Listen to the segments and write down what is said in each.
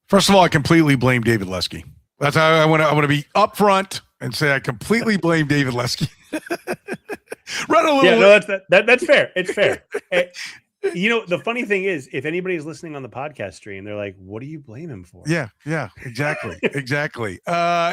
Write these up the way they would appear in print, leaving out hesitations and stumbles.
First of all, I completely blame David Lesky. That's how I want to be upfront and say I completely blame David Lesky. Run a little. Yeah, no, that's fair. It's fair. The funny thing is, if anybody's listening on the podcast stream, they're like, "What do you blame him for?" Yeah, exactly.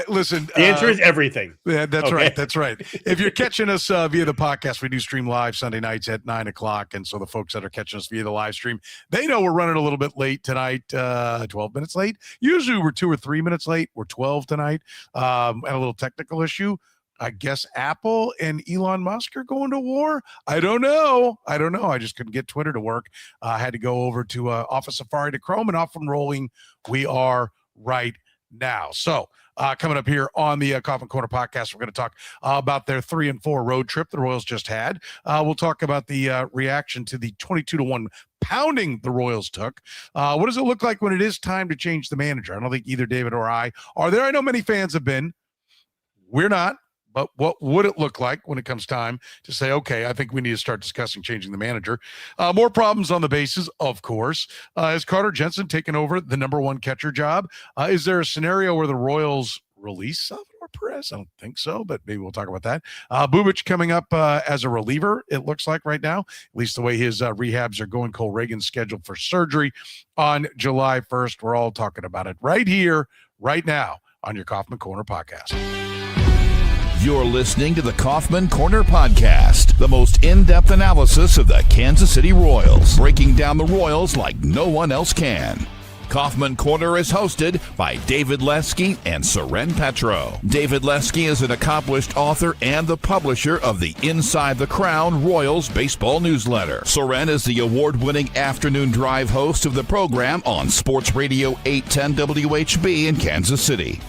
Listen, the answer is everything. Yeah, that's right. That's right. If you're catching us via the podcast, we do stream live Sunday nights at 9:00. And so the folks that are catching us via the live stream, they know we're running a little bit late tonight, 12 minutes late. Usually we're 2 or 3 minutes late. We're 12 tonight. Had a little technical issue. I guess Apple and Elon Musk are going to war. I don't know. I just couldn't get Twitter to work. I had to go over to Office Safari to Chrome, and off and rolling we are right now. So coming up here on the Kaufman Corner podcast, we're going to talk about their 3-4 road trip the Royals just had. We'll talk about the reaction to the 22-1 pounding the Royals took. What does it look like when it is time to change the manager? I don't think either David or I are there. I know many fans have been. We're not. But what would it look like when it comes time to say, okay, I think we need to start discussing changing the manager? More problems on the bases, of course. Has Carter Jensen taken over the number one catcher job? Is there a scenario where the Royals release Salvador Perez? I don't think so, but maybe we'll talk about that. Bubic coming up as a reliever, it looks like right now, at least the way his rehabs are going. Cole Ragans scheduled for surgery on July 1st. We're all talking about it right here, right now on your Kaufman Corner podcast. You're listening to the Kaufman Corner Podcast, the most in-depth analysis of the Kansas City Royals, breaking down the Royals like no one else can. Kaufman Corner is hosted by David Lesky and Soren Petro. David Lesky is an accomplished author and the publisher of the Inside the Crown Royals baseball newsletter. Soren is the award-winning afternoon drive host of the program on Sports Radio 810 WHB in Kansas City.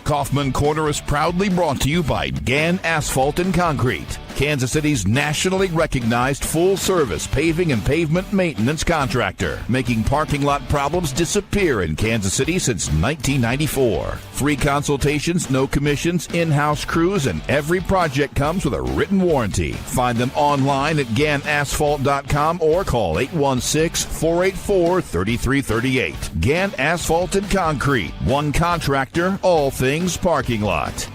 Kaufman Corner is proudly brought to you by Gann Asphalt and Concrete, Kansas City's nationally recognized full-service paving and pavement maintenance contractor, making parking lot problems disappear in Kansas City since 1994. Free consultations, no commissions, in-house crews, and every project comes with a written warranty. Find them online at GannAsphalt.com or call 816-484-3338. Gann Asphalt and Concrete, one contractor, all things parking lot.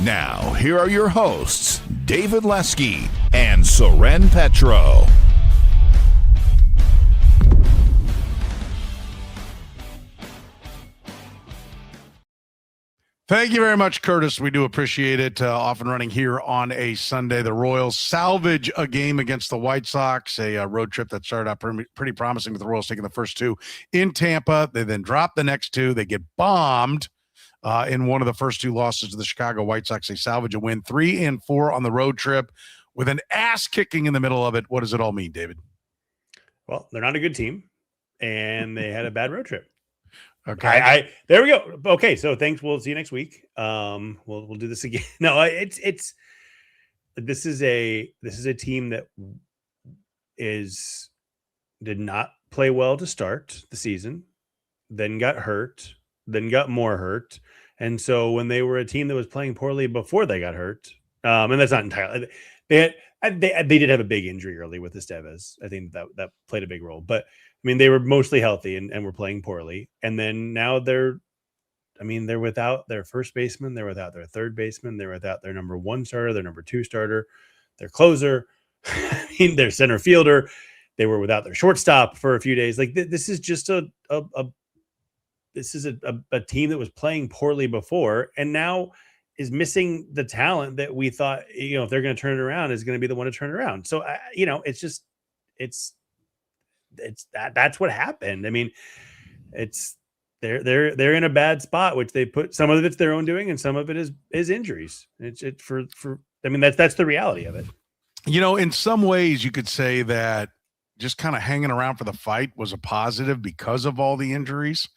Now, here are your hosts, David Lesky and Soren Petro. Thank you very much, Curtis. We do appreciate it. Off and running here on a Sunday. The Royals salvage a game against the White Sox, a road trip that started out pretty promising with the Royals taking the first two in Tampa. They then drop the next two. They get bombed in one of the first two losses to the Chicago White Sox. They salvage a win, 3-4 on the road trip with an ass kicking in the middle of it. What does it all mean, David? Well, they're not a good team, and they had a bad road trip. Okay. There we go. Okay, so thanks. We'll see you next week. We'll do this again. No, this is a team that did not play well to start the season, then got hurt, then got more hurt. And so when they were a team that was playing poorly before they got hurt, and that's not entirely, they did have a big injury early with Estevez. I think that played a big role, but I mean, they were mostly healthy and were playing poorly. And then now they're without their first baseman. They're without their third baseman. They're without their number one starter, their number two starter, their closer, their center fielder. They were without their shortstop for a few days. Like this is just a team that was playing poorly before and now is missing the talent that we thought, if they're going to turn it around, is going to be the one to turn it around. So, that's what happened. I mean, they're in a bad spot, which they put, some of it's their own doing and some of it is injuries. That's the reality of it. In some ways you could say that just kind of hanging around for the fight was a positive because of all the injuries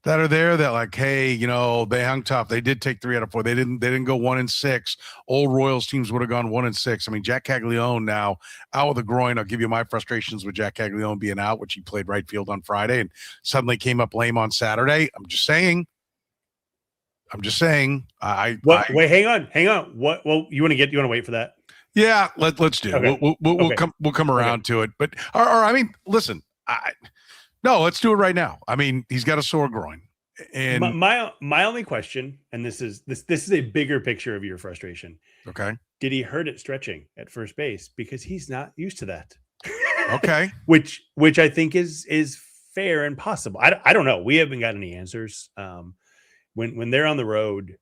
that are there, that like, hey, they hung tough. They did take 3 out of 4. They didn't go 1-6. Old Royals teams would have gone 1-6. I mean, Jack Caglione now out with a groin. I'll give you my frustrations with Jack Caglione being out, which he played right field on Friday and suddenly came up lame on Saturday. I'm just saying. Wait, hang on. What? Well, you want to wait for that? Yeah, let's do. Okay. We'll come around to it. But or I mean, listen, No, let's do it right now. I mean, he's got a sore groin. And my only question, and this is a bigger picture of your frustration. okay. Did he hurt it stretching at first base? Because he's not used to that. Okay. which I think is fair and possible. I don't know. We haven't got any answers. When they're on the road,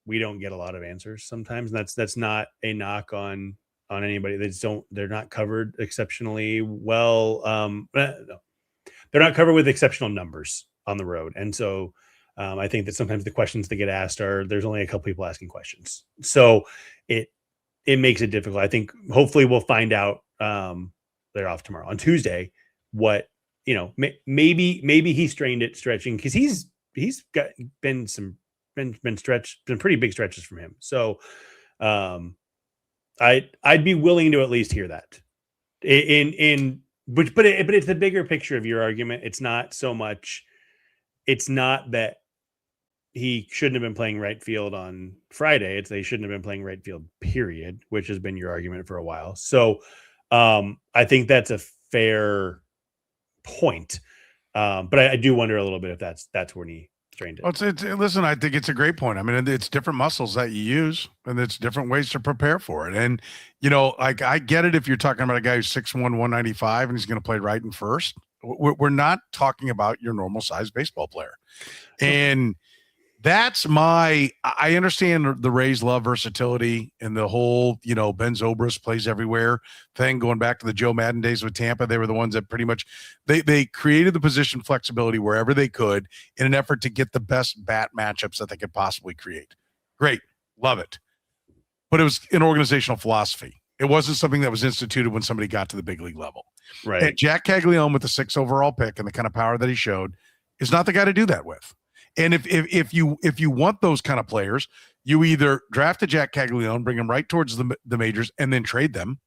we don't get a lot of answers sometimes. And that's not a knock on anybody. They're not covered exceptionally well. No. They're not covered with exceptional numbers on the road. And so I think that sometimes the questions that get asked there's only a couple people asking questions. So it makes it difficult. I think hopefully we'll find out they're off tomorrow on Tuesday, what, maybe he strained it stretching, because he's been pretty big stretches from him. So I'd be willing to at least hear that but it's the bigger picture of your argument. It's not that he shouldn't have been playing right field on Friday. It's they shouldn't have been playing right field, period, which has been your argument for a while. So I think that's a fair point. But I do wonder a little bit if that's when he strained it. Well, listen, I think it's a great point. I mean, it's different muscles that you use, and it's different ways to prepare for it. And, like I get it if you're talking about a guy who's 6'1", 195, and he's going to play right in first. We're not talking about your normal size baseball player. And that's I understand the Rays love versatility and the whole, Ben Zobrist plays everywhere thing, going back to the Joe Madden days with Tampa. They were the ones that pretty much, they created the position flexibility wherever they could in an effort to get the best bat matchups that they could possibly create. Great. Love it. But it was an organizational philosophy. It wasn't something that was instituted when somebody got to the big league level. Right. And Jack Caglione with the 6th overall pick and the kind of power that he showed is not the guy to do that with. And if you want those kind of players, you either draft a Jack Caglione, bring him right towards the majors, and then trade them,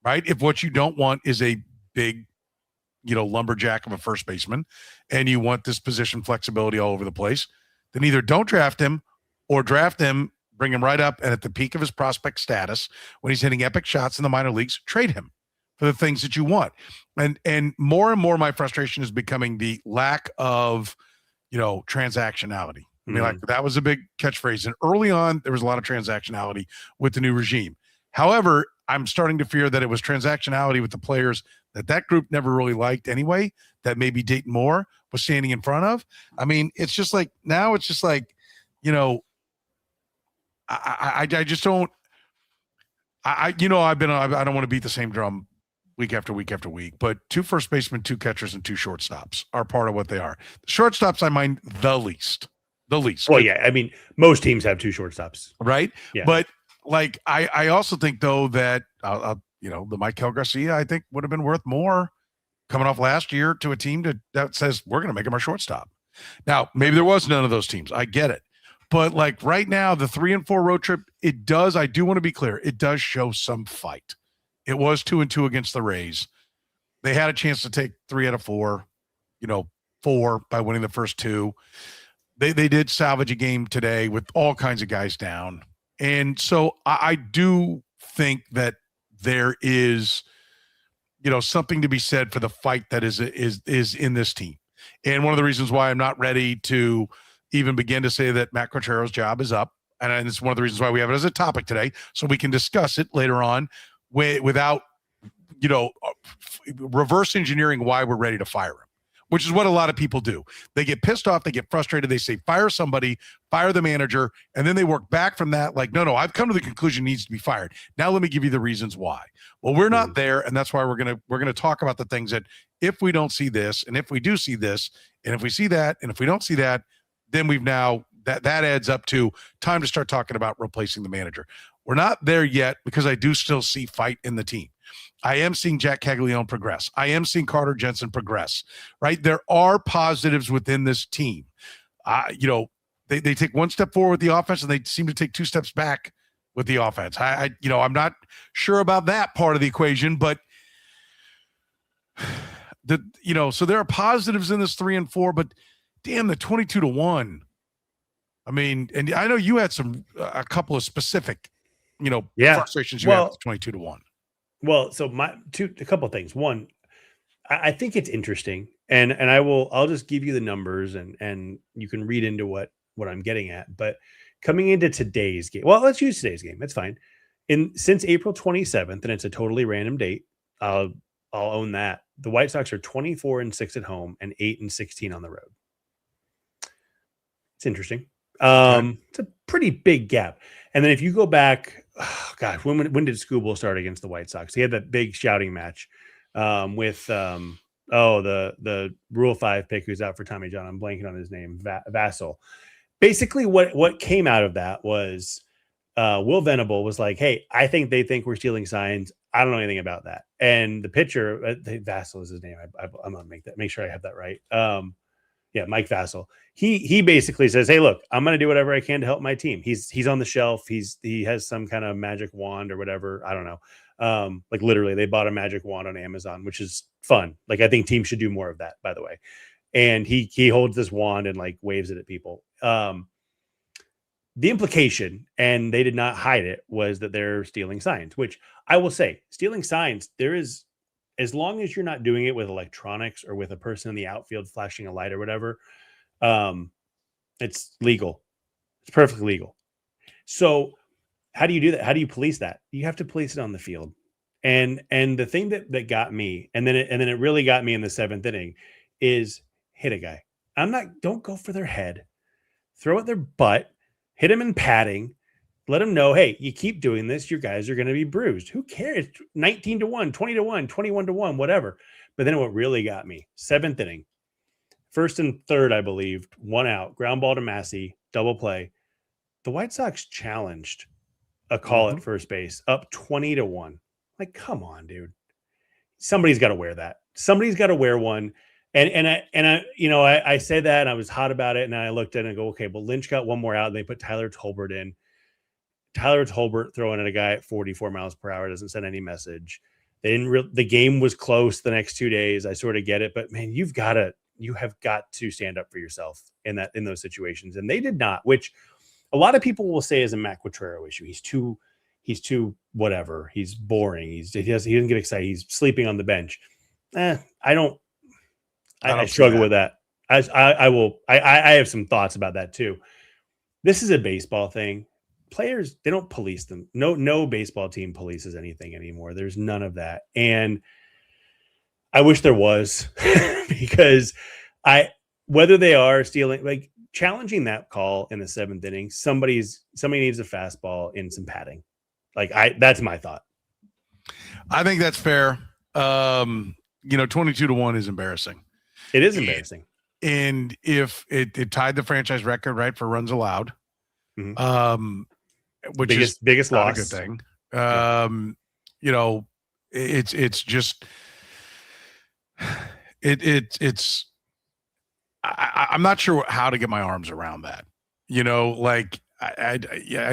right? If what you don't want is a big, lumberjack of a first baseman, and you want this position flexibility all over the place, then either don't draft him or draft him, bring him right up, and at the peak of his prospect status, when he's hitting epic shots in the minor leagues, trade him for the things that you want. And more my frustration is becoming the lack of transactionality. I mean, like that was a big catchphrase. And early on, there was a lot of transactionality with the new regime. However, I'm starting to fear that it was transactionality with the players that group never really liked anyway, that maybe Dayton Moore was standing in front of. I mean, it's just like, now it's just like, I just don't, I don't want to beat the same drum week after week after week, but 2 first basemen, 2 catchers, and 2 shortstops are part of what they are. The shortstops, I mind the least. Well, yeah. I mean, most teams have 2 shortstops, right? Yeah. But like, I also think though that the Michael Garcia, I think would have been worth more coming off last year to a team that says we're going to make him our shortstop. Now, maybe there was none of those teams. I get it. But like right now, the 3 and 4 road trip, I do want to be clear. It does show some fight. It was 2-2 against the Rays. They had a chance to take 3 out of 4, 4 by winning the first 2. They did salvage a game today with all kinds of guys down. And so I do think that there is, something to be said for the fight that is in this team. And one of the reasons why I'm not ready to even begin to say that Matt Quattro's job is up. And it's one of the reasons why we have it as a topic today, so we can discuss it later on without, reverse engineering why we're ready to fire him, which is what a lot of people do. They get pissed off, they get frustrated, they say, fire somebody, fire the manager, and then they work back from that like, no, I've come to the conclusion he needs to be fired. Now let me give you the reasons why. Well, we're not there, and that's why we're gonna talk about the things that if we don't see this, and if we do see this, and if we see that, and if we don't see that, then we've now that adds up to time to start talking about replacing the manager. We're not there yet because I do still see fight in the team. I am seeing Jack Caglione progress. I am seeing Carter Jensen progress, right? There are positives within this team. They take 1 step forward with the offense and they seem to take 2 steps back with the offense. I'm not sure about that part of the equation, but so there are positives in this 3 and 4, but damn, the 22-1. I mean, and I know you had a couple of specific, frustrations you had with 22-1. Well, so a couple of things. One, I think it's interesting And I'll just give you the numbers and you can read into what I'm getting at. But coming into today's game, well, let's use today's game. That's fine. Since April 27th, and it's a totally random date, I'll own that. The White Sox are 24-6 at home and 8-16 on the road. It's interesting. It's a pretty big gap. And then if you go back, oh gosh, when did Scooble start against the White Sox? He had that big shouting match with the Rule 5 pick who's out for Tommy John. I'm blanking on his name, Vassell. Basically, what came out of that was Will Venable was like, "Hey, I think they think we're stealing signs. I don't know anything about that." And the pitcher, Vassell is his name. I'm gonna make sure I have that right. Mike Vassell. He basically says, "Hey, look, I'm gonna do whatever I can to help my team." He's on the shelf. He has some kind of magic wand or whatever. I don't know. Like literally, they bought a magic wand on Amazon, which is fun. Like I think teams should do more of that, by the way. And he holds this wand and like waves it at people. The implication, and they did not hide it, was that they're stealing signs, which I will say, stealing signs, there is, as long as you're not doing it with electronics or with a person in the outfield flashing a light or whatever, it's legal. It's perfectly legal. So how do you do that? How do you police that? You have to police it on the field. And the thing that got me, and then it really got me in the 7th inning, is hit a guy. Don't go for their head, throw at their butt, hit him in padding, let them know, hey, you keep doing this, your guys are going to be bruised. Who cares? 19-1, 20-1, 21-1, whatever. But then what really got me, 7th inning, 1st and 3rd, I believe, 1 out, ground ball to Massey, double play. The White Sox challenged a call at first base, up 20-1. Like, come on, dude. Somebody's got to wear that. Somebody's got to wear one. And I said that and I was hot about it. And I looked at it and go, okay, well, Lynch got one more out and they put Tyler Tolbert in. Tyler Tolbert throwing at a guy at 44 miles per hour doesn't send any message. The game was close the next 2 days. I sort of get it, but man, you have got to stand up for yourself in those situations. And they did not, which a lot of people will say is a Matt Quatrero issue. He's too whatever. He's boring. He doesn't get excited. He's sleeping on the bench. I struggle with that. I have some thoughts about that too. This is a baseball thing. Players, they don't police them. No baseball team polices anything anymore. There's none of that. And I wish there was because whether they are stealing, like challenging that call in the 7th inning, somebody needs a fastball in some padding. That's my thought. I think that's fair. 22-1 is embarrassing. It is embarrassing. And if it tied the franchise record, right, for runs allowed, which is biggest not loss. a good thing. It's just I'm not sure how to get my arms around that. I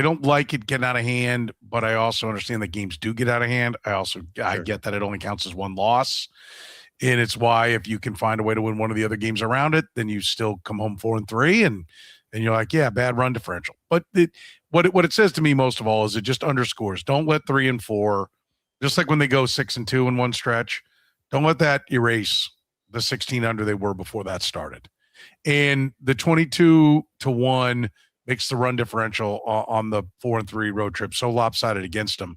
don't like it getting out of hand, but I also understand that games do get out of hand. I get that it only counts as one loss. And it's why if you can find a way to win one of the other games around it, then you still come home 4-3 and you're like, yeah, bad run differential. But what it says to me most of all is it just underscores, don't let 3 and 4, just like when they go 6-2 in one stretch, don't let that erase the 16 under they were before that started. And the 22-1 makes the run differential on the 4-3 road trip so lopsided against them.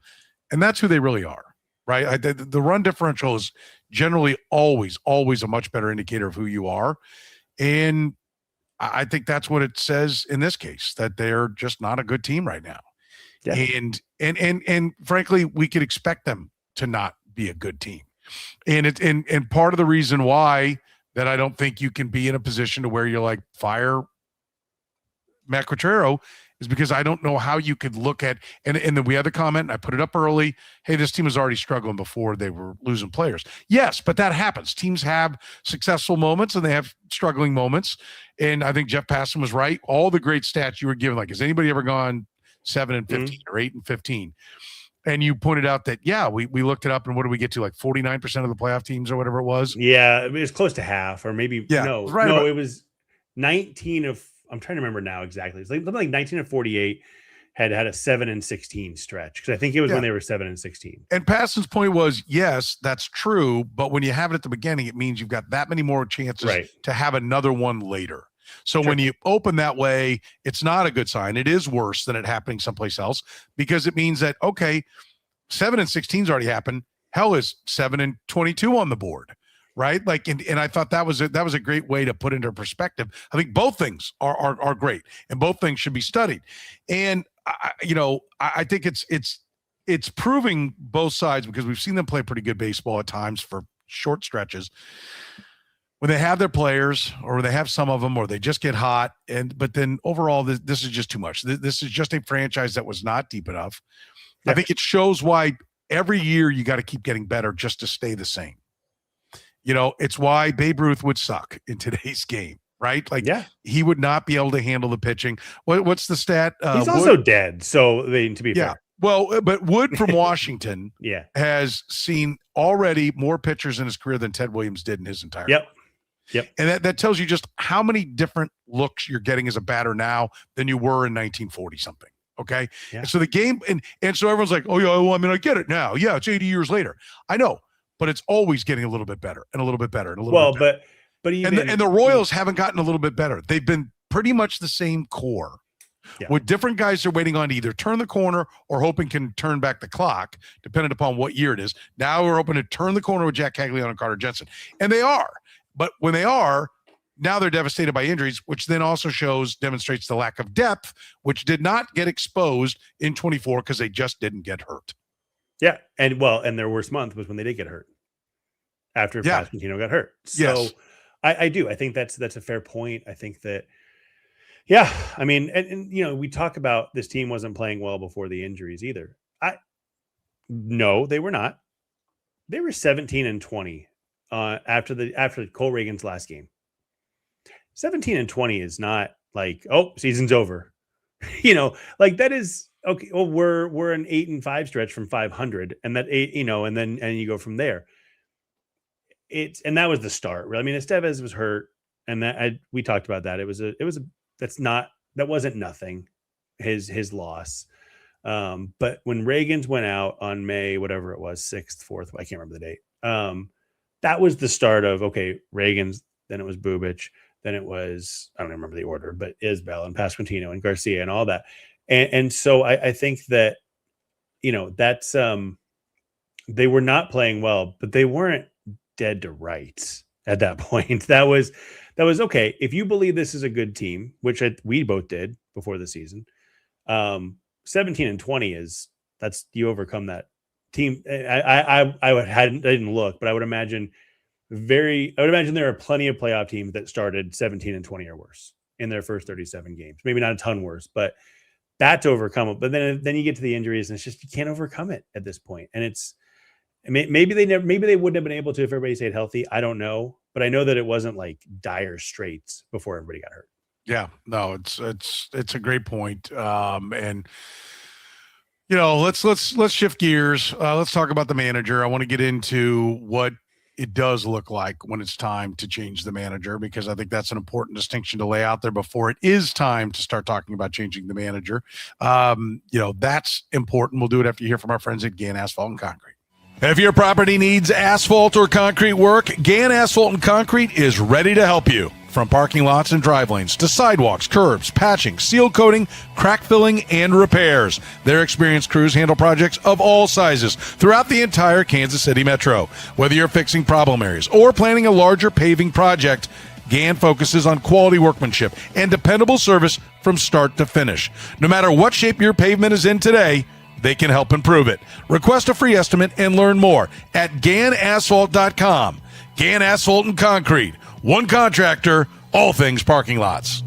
And that's who they really are. Right. The run differential is generally always a much better indicator of who you are. And I think that's what it says in this case, that they're just not a good team right now. Yeah. And frankly, we could expect them to not be a good team. And part of the reason why that I don't think you can be in a position to where you're like, fire Matt Quatrero, is because I don't know how you could look at, and then we had the comment, and I put it up early, hey, this team was already struggling before they were losing players. Yes, but that happens. Teams have successful moments, and they have struggling moments, and I think Jeff Passan was right. All the great stats you were given, like, has anybody ever gone 7-15 or 8-15? And you pointed out that, yeah, we looked it up, and what did we get to, like 49% of the playoff teams or whatever it was? Yeah, it was close to half, or maybe, yeah, it was 19 of, I'm trying to remember now exactly. It's like 19 of 48. had a 7-16 stretch, because I think it was when they were 7-16. And Paston's point was, yes, that's true, but when you have it at the beginning, it means you've got that many more chances to have another one later. So when you open that way, it's not a good sign. It is worse than it happening someplace else, because it means that, okay, 7-16's already happened. Hell, is 7-22 on the board, right? Like, and I thought that was a great way to put into perspective. I think both things are great, and both things should be studied. And I think it's proving both sides, because we've seen them play pretty good baseball at times for short stretches when they have their players, or they have some of them, or they just get hot. But then overall, this is just too much. This is just a franchise that was not deep enough. I think it shows why every year you got to keep getting better just to stay the same. It's why Babe Ruth would suck in today's game. Right? Like, he would not be able to handle the pitching. What's the stat? He's also dead. So to be fair. Well, but Wood from Washington has seen already more pitchers in his career than Ted Williams did in his entire career. Yep. And that tells you just how many different looks you're getting as a batter now than you were in 1940 something. Okay. Yeah. And so the game, and so everyone's like, oh yeah, well, I mean, I get it now. Yeah, it's 80 years later. I know, but it's always getting a little bit better and a little bit better and a little bit better. But even, and the Royals haven't gotten a little bit better. They've been pretty much the same core, with different guys they're waiting on to either turn the corner or hoping can turn back the clock, depending upon what year it is. Now we're hoping to turn the corner with Jack Cagliano and Carter Jensen, and they are. But when they are, now they're devastated by injuries, which then also demonstrates the lack of depth, which did not get exposed in 24 because they just didn't get hurt. Yeah, and their worst month was when they did get hurt, after Pasquantino got hurt. So. Yes. I do. I think that's a fair point. I think that, I mean, and we talk about this team wasn't playing well before the injuries either. No, they were not. They were 17-20 after Cole Ragans' last game. 17-20 is not like, oh, season's over. Like that is okay. Well, we're an 8-5 stretch from 500, and that and you go from there. And that was the start. I mean, Estevez was hurt, and we talked about that. That wasn't nothing, his loss. But when Ragans went out on May, whatever it was, 6th, 4th, I can't remember the date. That was the start of, okay, Ragans, then it was Bubic, then it was, I don't remember the order, but Isbell and Pasquantino and Garcia and all that. And so I think that, that's, they were not playing well, but they weren't dead to rights at that point. That was okay. If you believe this is a good team, which we both did before the season, 17-20 that's you overcome that team. I didn't look, but I would imagine there are plenty of playoff teams that started 17-20 or worse in their first 37 games. Maybe not a ton worse, but that's overcome. But then you get to the injuries, and it's just you can't overcome it at this point. And it's maybe they wouldn't have been able to if everybody stayed healthy. I don't know, but I know that it wasn't like dire straits before everybody got hurt. Yeah, no, it's a great point. And let's shift gears. Let's talk about the manager. I want to get into what it does look like when it's time to change the manager, because I think that's an important distinction to lay out there before it is time to start talking about changing the manager. That's important. We'll do it after you hear from our friends at Gann Asphalt and Concrete. If your property needs asphalt or concrete work, Gann Asphalt and Concrete is ready to help you. From parking lots and drive lanes to sidewalks, curbs, patching, seal coating, crack filling, and repairs. Their experienced crews handle projects of all sizes throughout the entire Kansas City metro. Whether you're fixing problem areas or planning a larger paving project, Gann focuses on quality workmanship and dependable service from start to finish. No matter what shape your pavement is in today, they can help improve it. Request a free estimate and learn more at GannAsphalt.com. Gann Asphalt and Concrete. One contractor, all things parking lots.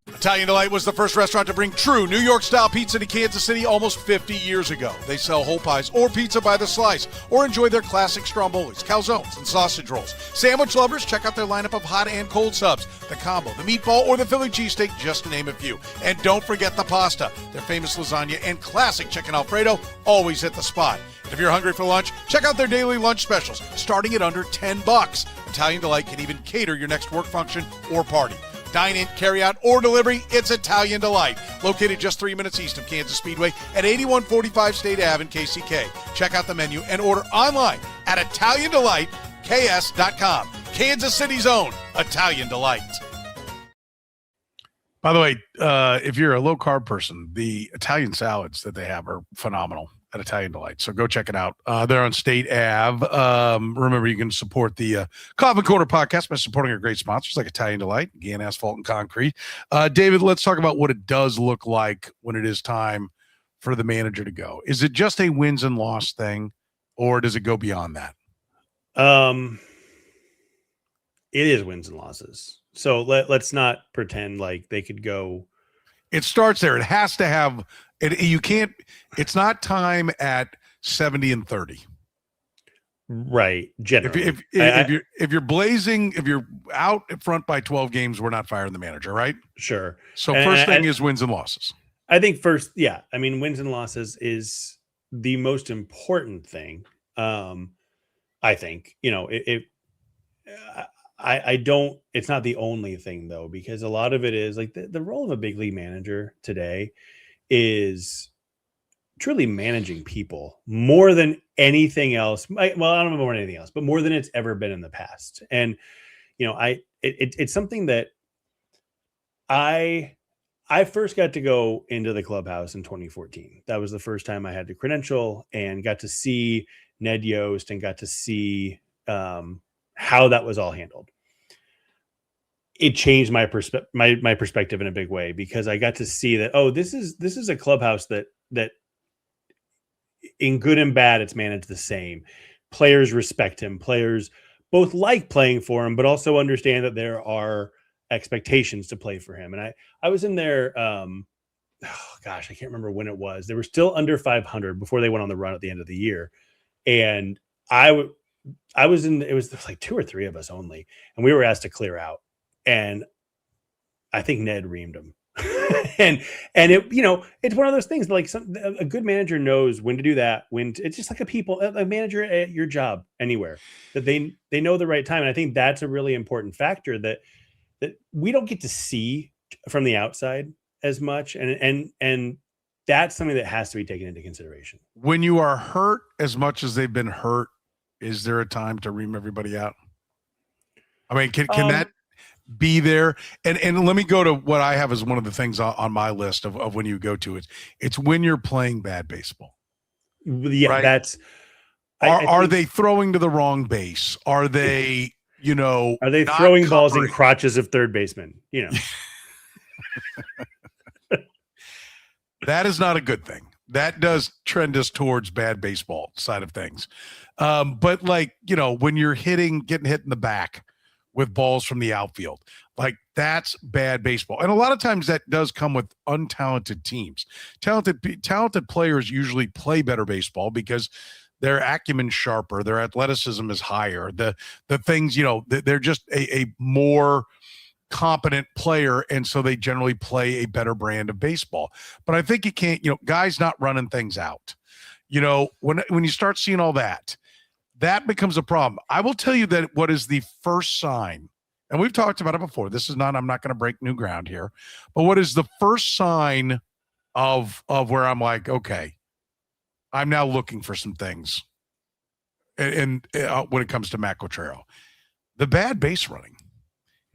Italian Delight was the first restaurant to bring true New York-style pizza to Kansas City almost 50 years ago. They sell whole pies or pizza by the slice, or enjoy their classic strombolis, calzones, and sausage rolls. Sandwich lovers, check out their lineup of hot and cold subs, the combo, the meatball, or the Philly cheesesteak, just to name a few. And don't forget the pasta. Their famous lasagna and classic chicken Alfredo always hit the spot. And if you're hungry for lunch, check out their daily lunch specials, starting at under $10. Italian Delight can even cater your next work function or party. Dine in, carry out, or delivery, it's Italian Delight. Located just 3 minutes east of Kansas Speedway at 8145 State Ave in KCK. Check out the menu and order online at ItalianDelightKS.com. Kansas City's own Italian Delight. By the way, if you're a low-carb person, the Italian salads that they have are phenomenal at Italian Delight. So go check it out. They're on State Ave. Remember, you can support the Coffin Corner podcast by supporting our great sponsors like Italian Delight, GAN Asphalt and Concrete. David, let's talk about what it does look like when it is time for the manager to go. Is it just a wins and loss thing, or does it go beyond that? It is wins and losses. So let's not pretend like they could go. It starts there. It has to have it. You can't. It's not time at 70 and 30. Right. Generally, if you're blazing, if you're out in front by 12 games, we're not firing the manager, right? Sure. So first thing is wins and losses. I think first, yeah. I mean, wins and losses is the most important thing. I think, I don't, it's not the only thing though, because a lot of it is like the role of a big league manager today is truly managing people more than anything else. Well, I don't know more than anything else, but more than it's ever been in the past. And, it's something that I first got to go into the clubhouse in 2014. That was the first time I had to credential and got to see Ned Yost and got to see, how that was all handled. It changed my perspective in a big way, because I got to see that, this is a clubhouse that in good and bad, it's managed the same. Players respect him. Players both like playing for him, but also understand that there are expectations to play for him. And I was in there. I can't remember when it was. They were still under 500 before they went on the run at the end of the year. And I was in, it was like 2 or 3 of us only, and we were asked to clear out. And I think Ned reamed him. and it, it's one of those things like a good manager knows when to do that. It's just like a manager at your job anywhere, that they know the right time. And I think that's a really important factor that we don't get to see from the outside as much. And that's something that has to be taken into consideration. When you are hurt as much as they've been hurt, is there a time to ream everybody out? I mean, can that be there? And let me go to what I have as one of the things on my list of when you go to it. It's when you're playing bad baseball. Yeah, right? That's. Are they throwing to the wrong base? Are they, are they throwing balls in crotches of third basemen? That is not a good thing. That does trend us towards bad baseball side of things. But when you're getting hit in the back with balls from the outfield, like that's bad baseball. And a lot of times that does come with untalented teams. Talented players usually play better baseball because their acumen's sharper, their athleticism is higher. The things, they're just a more competent player, and so they generally play a better brand of baseball. But I think you can't, guys not running things out. When you start seeing all that becomes a problem. I will tell you that what is the first sign, and we've talked about it before. I'm not going to break new ground here, but what is the first sign of where I'm like, okay, I'm now looking for some things. And when it comes to Matt Quatrero, the bad base running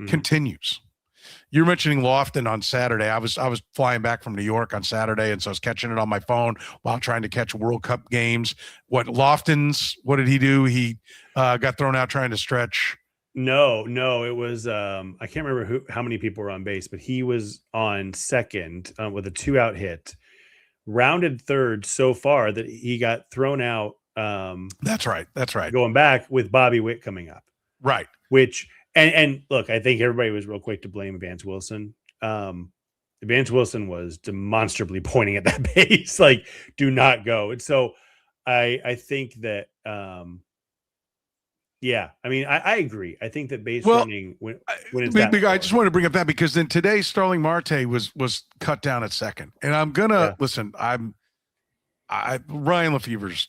continues. You're mentioning Lofton on Saturday. I was flying back from New York on Saturday, and so I was catching it on my phone while trying to catch World Cup games. What did he do? He got thrown out trying to stretch. No, it was I can't remember how many people were on base, but he was on second with a 2-out hit, rounded third so far that he got thrown out. That's right. Going back with Bobby Witt coming up. Right. Which and look, I think everybody was real quick to blame Vance Wilson. Vance Wilson was demonstrably pointing at that base, like, do not go. And so I think that I agree. I think that base running when it's I just wanted to bring up that because then today Starling Marte was cut down at second. And I'm gonna listen, Ryan Lefevre's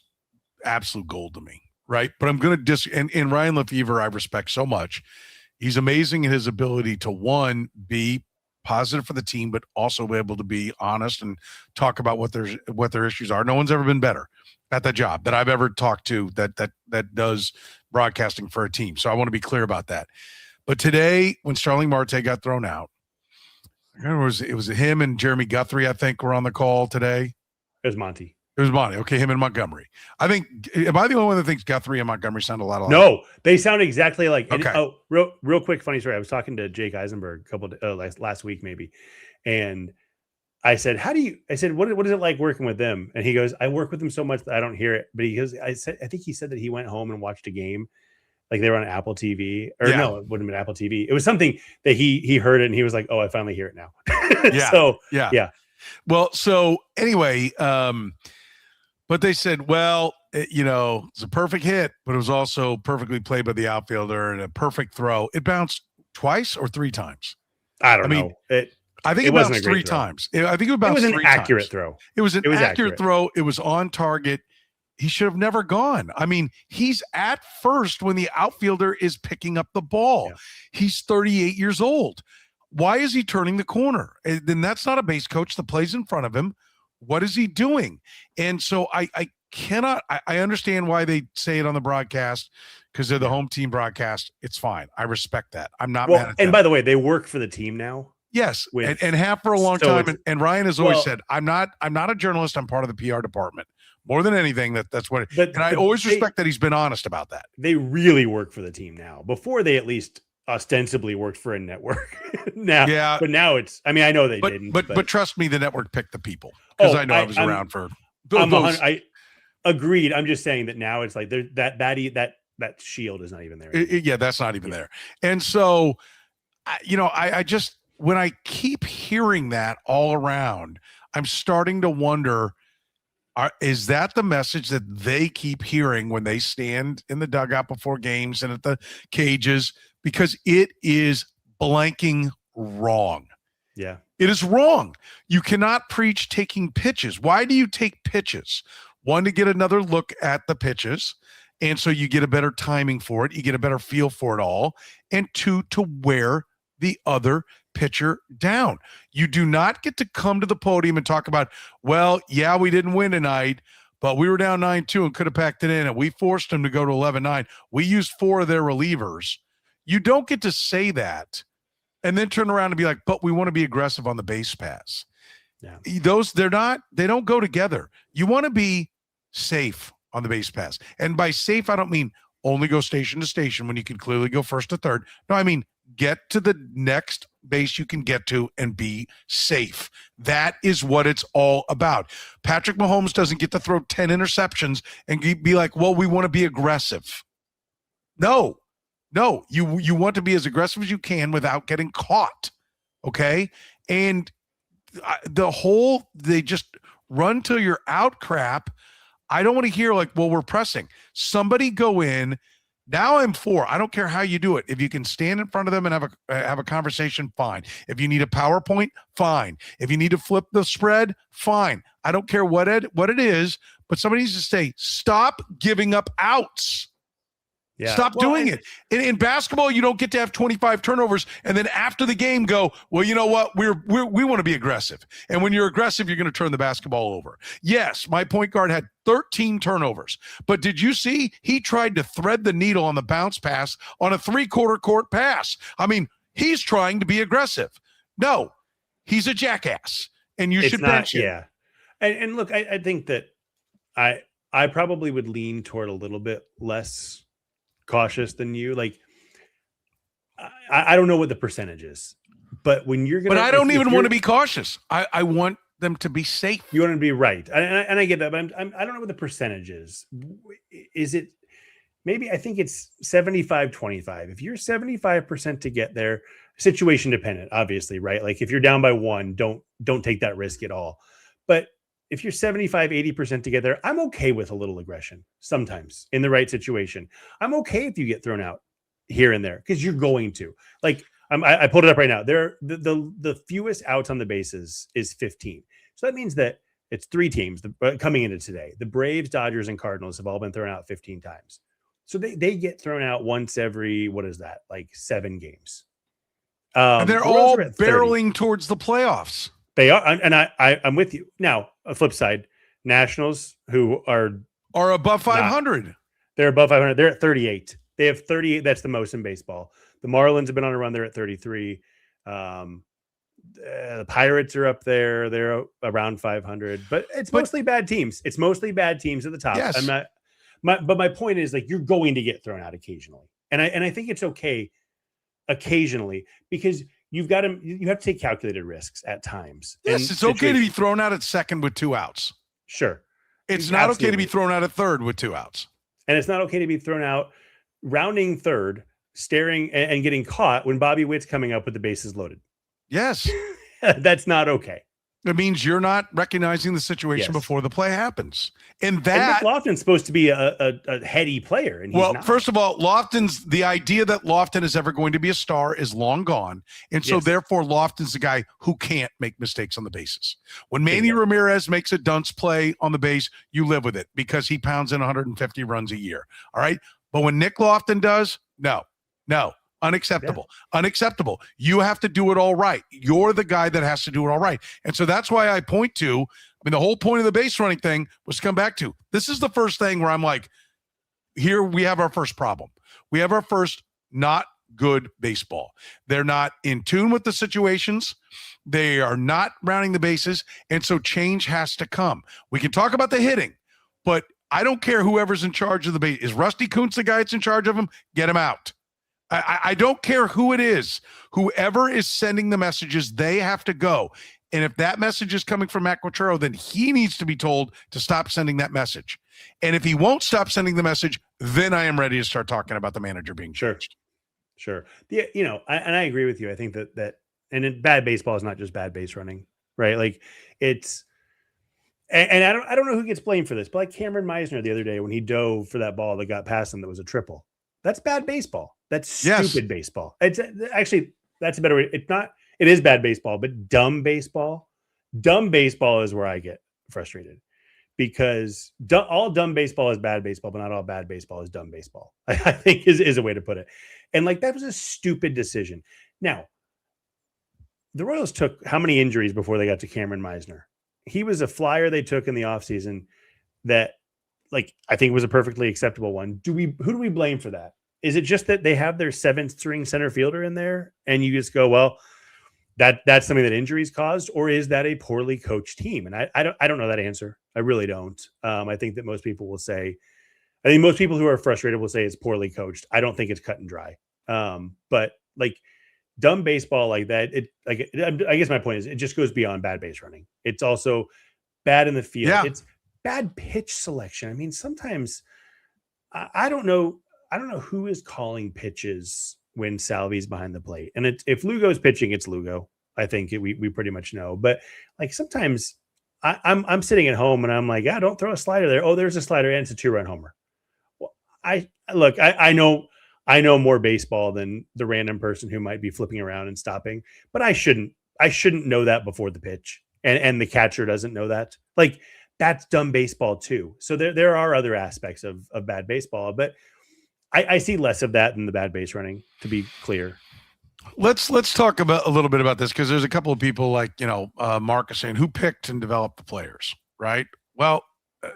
absolute gold to me, right? But I'm gonna and Ryan Lefevre I respect so much. He's amazing in his ability to, one, be positive for the team, but also be able to be honest and talk about what their issues are. No one's ever been better at the job that I've ever talked to that does broadcasting for a team. So I want to be clear about that. But today, when Starling Marte got thrown out, it was him and Jeremy Guthrie, I think, were on the call today. It was Monty. It was Monty. Okay, him and Montgomery. I think, am I the only one that thinks Guthrie and Montgomery sound a lot alike? No, they sound exactly like. Okay. Real quick, funny story. I was talking to Jake Eisenberg last week maybe, and I said, what is it like working with them? And he goes, I work with them so much that I don't hear it. But he goes, I think he said that he went home and watched a game, like they were on Apple TV, or no, it wouldn't have been Apple TV. It was something that he heard it and he was like, oh, I finally hear it now. Yeah. So yeah. Well, so anyway, but they said, well, it's a perfect hit, but it was also perfectly played by the outfielder and a perfect throw. It bounced twice or three times. I don't know. I think it bounced three times. I think it bounced three times. It was an accurate throw. It was an accurate throw. It was on target. He should have never gone. I mean, he's at first when the outfielder is picking up the ball. Yeah. He's 38 years old. Why is he turning the corner? Then that's not a base coach that plays in front of him. What is he doing? And so I understand why they say it on the broadcast because they're the home team broadcast. It's fine. I respect that. I'm not mad at them. And by the way, they work for the team now. Yes, and have for a long time. And Ryan has always said, I'm not a journalist. I'm part of the PR department. More than anything, that's what. And I always respect that he's been honest about that. They really work for the team now. Before they at least ostensibly worked for a network. Now, yeah, but now it's. I mean, I know they didn't. But trust me, the network picked the people because I know I was around for. I agreed. I'm just saying that now it's like that shield is not even there. Yeah, that's not even there. And so, I just. When I keep hearing that all around, I'm starting to wonder, is that the message that they keep hearing when they stand in the dugout before games and at the cages? Because it is blanking wrong. Yeah. It is wrong. You cannot preach taking pitches. Why do you take pitches? One, to get another look at the pitches, and so you get a better timing for it. You get a better feel for it all. And two, to wear the other pitcher down. You do not get to come to the podium and talk about, well, yeah, we didn't win tonight, but we were down 9-2 and could have packed it in, and we forced them to go to 11-9. We used 4 of their relievers. You don't get to say that and then turn around and be like, but we want to be aggressive on the base pass. Yeah. They don't go together. You want to be safe on the base pass. And by safe, I don't mean only go station to station when you can clearly go first to third. No, I mean, get to the next base you can get to and be safe. That is what it's all about. Patrick Mahomes doesn't get to throw 10 interceptions and be like, well, we want to be aggressive. No, you want to be as aggressive as you can without getting caught. Okay. And they just run till you're out crap. I don't want to hear like, well, we're pressing. Somebody go in. Now I'm for. I don't care how you do it. If you can stand in front of them and have a conversation, fine. If you need a PowerPoint, fine. If you need to flip the spread, fine. I don't care what it is, but somebody needs to say, stop giving up outs. Yeah. Stop doing it. In basketball, you don't get to have 25 turnovers and then after the game go, well, you know what? We want to be aggressive. And when you're aggressive, you're going to turn the basketball over. Yes, my point guard had 13 turnovers. But did you see he tried to thread the needle on the bounce pass on a 3/4 court pass? I mean, he's trying to be aggressive. No, he's a jackass. And you should bench him. Yeah. And look, I think that I probably would lean toward a little bit less cautious than you. Like, I don't know what the percentage is, but when you're gonna, but I don't even want to be cautious. I want them to be safe. You want to be right, and I get that, but I don't know what the percentage is. Is it maybe? I think it's 75-25. If you're 75% to get there, situation dependent, obviously, right? Like if you're down by 1, don't take that risk at all. But if you're 75-80% to get there, I'm okay with a little aggression sometimes in the right situation. I'm okay if you get thrown out here and there because you're going to. Like I pulled it up right now. The fewest outs on the bases is 15. So that means that it's 3 teams coming into today. The Braves, Dodgers, and Cardinals have all been thrown out 15 times. So they get thrown out once every, what is that? Like 7 games. And they're the Royals all are at 30. barreling towards the playoffs. They are. And I'm with you. Now, a flip side, Nationals, who are above 500. They're above 500. They're at 38. They have 38. That's the most in baseball. The Marlins have been on a run. They're at 33. The Pirates are up there. They're around 500. But it's mostly bad teams. It's mostly bad teams at the top. Yes. But my point is, like, you're going to get thrown out occasionally. And I think it's okay occasionally, because you have to take calculated risks at times. Yes, it's okay to be thrown out at second with 2 outs. Sure. It's not okay to be thrown out at third with 2 outs. And it's not okay to be thrown out rounding third, staring and getting caught when Bobby Witt's coming up with the bases loaded. Yes. That's not okay. It means you're not recognizing the situation before the play happens. And Lofton's supposed to be a heady player. And he's not. First of all, the idea that Lofton is ever going to be a star is long gone. And so therefore Lofton's the guy who can't make mistakes on the bases. When Manny Ramirez makes a dunce play on the base, you live with it because he pounds in 150 runs a year. All right. But when Nick Lofton does, no. Unacceptable. Yeah. Unacceptable. You have to do it all right. You're the guy that has to do it all right. And so that's why I point to, the whole point of the base running thing was to come back to, this is the first thing where I'm like, here we have our first problem. We have our first not good baseball. They're not in tune with the situations. They are not rounding the bases. And so change has to come. We can talk about the hitting, but I don't care whoever's in charge of the base. Is Rusty Kuntz the guy that's in charge of them? Get him out. I don't care who it is. Whoever is sending the messages, they have to go. And if that message is coming from Matt Quatraro, then he needs to be told to stop sending that message. And if he won't stop sending the message, then I am ready to start talking about the manager being changed. Sure. Yeah, I agree with you. I think that and bad baseball is not just bad base running, right? Like it's and I don't know who gets blamed for this, but like Cameron Meisner the other day when he dove for that ball that got past him that was a triple. That's bad baseball. That's stupid baseball. It's actually, that's a better way. It is bad baseball, but dumb baseball is where I get frustrated because all dumb baseball is bad baseball, but not all bad baseball is dumb baseball. I think is a way to put it. And like, that was a stupid decision. Now, the Royals took how many injuries before they got to Cameron Meisner? He was a flyer they took in the offseason that, like, I think was a perfectly acceptable one. Who do we blame for that? Is it just that they have their 7th string center fielder in there and you just go, well, that's something that injuries caused, or is that a poorly coached team? And I don't know that answer. I really don't. I think that most people will say, I think most people who are frustrated will say it's poorly coached. I don't think it's cut and dry. But like dumb baseball like that, I guess my point is it just goes beyond bad base running. It's also bad in the field. Yeah. It's bad pitch selection. I mean, sometimes I don't know who is calling pitches when Salvi's behind the plate. And if Lugo's pitching, it's Lugo. I think we pretty much know. But like sometimes I'm sitting at home and I'm like, don't throw a slider there. Oh, there's a slider and it's a 2-run homer. Well, I know more baseball than the random person who might be flipping around and stopping, but I shouldn't know that before the pitch. And the catcher doesn't know that. Like, that's dumb baseball too. So there are other aspects of bad baseball, but I see less of that than the bad base running, to be clear. Let's talk about a little bit about this, because there's a couple of people like, Mark is saying, who picked and developed the players, right? Well,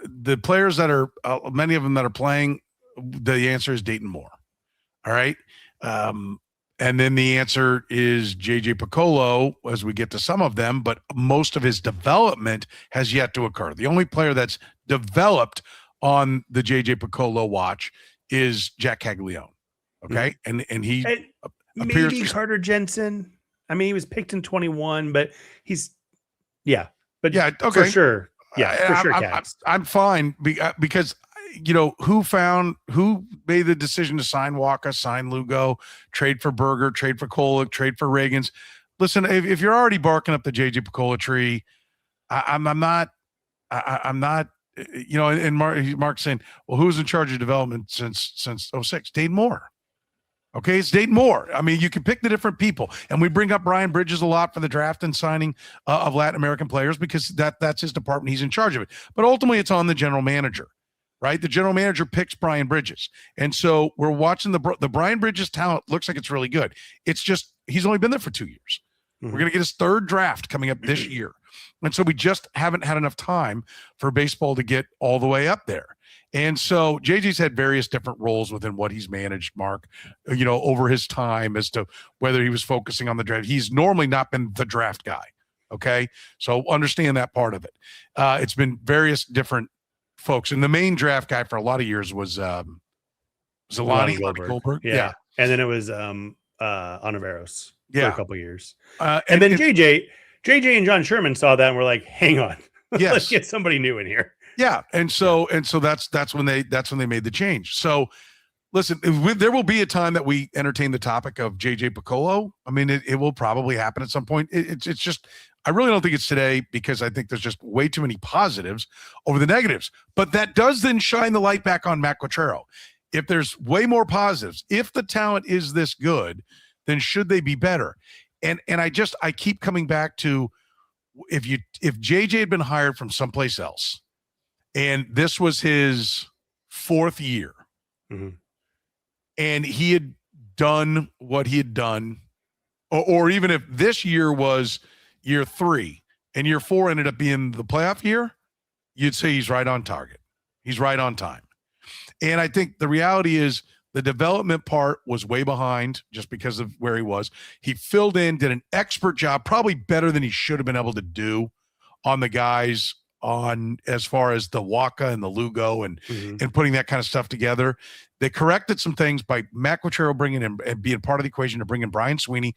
the players that are, many of them that are playing, the answer is Dayton Moore. All right. And then the answer is JJ Piccolo as we get to some of them, but most of his development has yet to occur. The only player that's developed on the JJ Piccolo watch is Jack Caglione. Okay. Mm-hmm. And he appears maybe Carter Jensen. I mean, he was picked in 21, but okay. For sure. Yeah, for sure. I'm fine because who made the decision to sign Walker, sign Lugo, trade for Berger, trade for Kolek, trade for Ragans. Listen, if you're already barking up the JJ Piccolo tree, I'm not, and Mark's saying, well, who's in charge of development since 06? Dayton Moore. Okay, it's Dayton Moore. I mean, you can pick the different people, and we bring up Brian Bridges a lot for the draft and signing of Latin American players because that's his department. He's in charge of it. But ultimately, it's on the general manager. right? The general manager picks Brian Bridges. And so we're watching the Brian Bridges talent looks like it's really good. It's just, he's only been there for 2 years. We're going to get his third draft coming up this year. And so we just haven't had enough time for baseball to get all the way up there. And so JJ's had various different roles within what he's managed, Mark, over his time as to whether he was focusing on the draft. He's normally not been the draft guy. Okay. So understand that part of it. It's been various different folks. And the main draft guy for a lot of years was Lonnie Goldberg. Yeah. And then it was Onaveros. For a couple of years. And then JJ and John Sherman saw that and were like, hang on, let's get somebody new in here. Yeah. And so that's when they made the change. So listen, there will be a time that we entertain the topic of JJ Piccolo. I mean, it will probably happen at some point. It's just, I really don't think it's today because I think there's just way too many positives over the negatives, but that does then shine the light back on Matt Quatraro. If there's way more positives, if the talent is this good, then should they be better? And I keep coming back to if JJ had been hired from someplace else and this was his 4th year and he had done what he had done, or even if this year was year 3 and year 4 ended up being the playoff year, you'd say he's right on target. He's right on time. And I think the reality is, the development part was way behind just because of where he was. He filled in, did an expert job, probably better than he should have been able to do on the guys on as far as the Waka and the Lugo and putting that kind of stuff together. They corrected some things by Matt Quatraro bringing in and being part of the equation to bring in Brian Sweeney.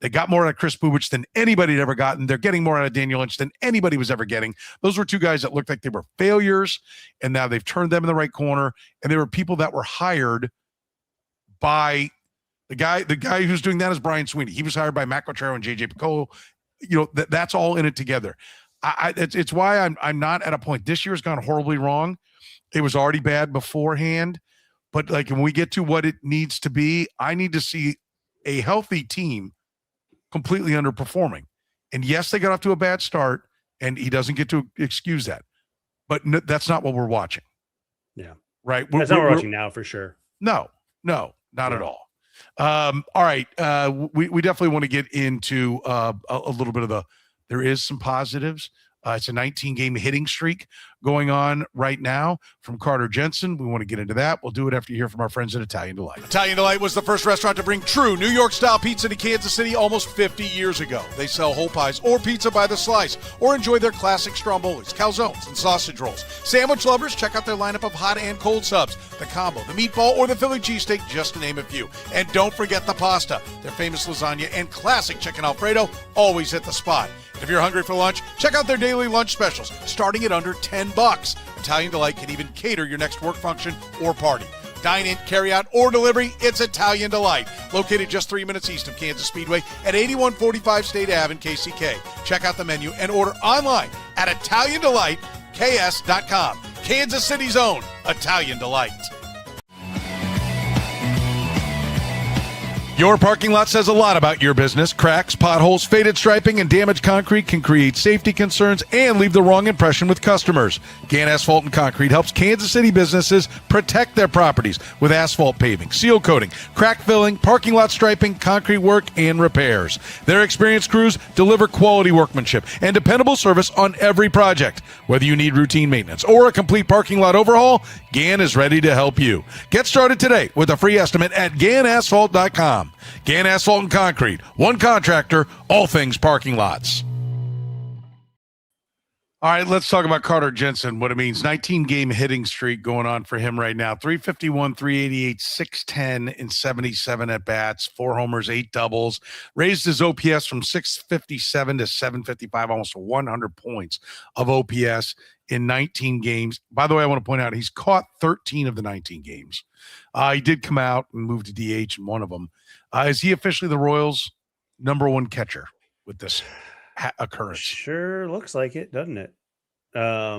They got more out of Chris Bubic than anybody had ever gotten. They're getting more out of Daniel Lynch than anybody was ever getting. Those were 2 guys that looked like they were failures, and now they've turned them in the right corner, and they were people that were hired by the guy who's doing that is Brian Sweeney. He was hired by Matt Quatraro and JJ Piccolo. That's all in it together. It's why I'm not at a point. This year's gone horribly wrong. It was already bad beforehand, but like when we get to what it needs to be, I need to see a healthy team completely underperforming. And yes, they got off to a bad start, and he doesn't get to excuse that. But that's not what we're watching. Yeah, right. That's not what we're watching now for sure. No. Not at all. All right. We definitely want to get into a little bit of there is some positives. It's a 19-game hitting streak going on right now from Carter Jensen. We want to get into that. We'll do it after you hear from our friends at Italian Delight. Italian Delight was the first restaurant to bring true New York-style pizza to Kansas City almost 50 years ago. They sell whole pies or pizza by the slice, or enjoy their classic strombolis, calzones, and sausage rolls. Sandwich lovers, check out their lineup of hot and cold subs, the combo, the meatball, or the Philly cheesesteak, just to name a few. And don't forget the pasta. Their famous lasagna and classic chicken Alfredo always hit the spot. If you're hungry for lunch, check out their daily lunch specials, starting at under $10. Italian Delight can even cater your next work function or party. Dine in, carry out, or delivery, it's Italian Delight. Located just 3 minutes east of Kansas Speedway at 8145 State Ave in KCK. Check out the menu and order online at ItalianDelightKS.com. Kansas City's own Italian Delight. Your parking lot says a lot about your business. Cracks, potholes, faded striping, and damaged concrete can create safety concerns and leave the wrong impression with customers. Gann Asphalt and Concrete helps Kansas City businesses protect their properties with asphalt paving, seal coating, crack filling, parking lot striping, concrete work, and repairs. Their experienced crews deliver quality workmanship and dependable service on every project. Whether you need routine maintenance or a complete parking lot overhaul, Gann is ready to help you. Get started today with a free estimate at GannAsphalt.com. Gann Asphalt and Concrete, one contractor, all things parking lots. All right, let's talk about Carter Jensen, what it means. 19-game hitting streak going on for him right now. 351, 388, 610 in 77 at-bats, 4 homers, 8 doubles. Raised his OPS from 657 to 755, almost 100 points of OPS in 19 games. By the way, I want to point out he's caught 13 of the 19 games. He did come out and move to DH in one of them. Is he officially the Royals' number 1 catcher with this occurrence? Sure looks like it, doesn't it? I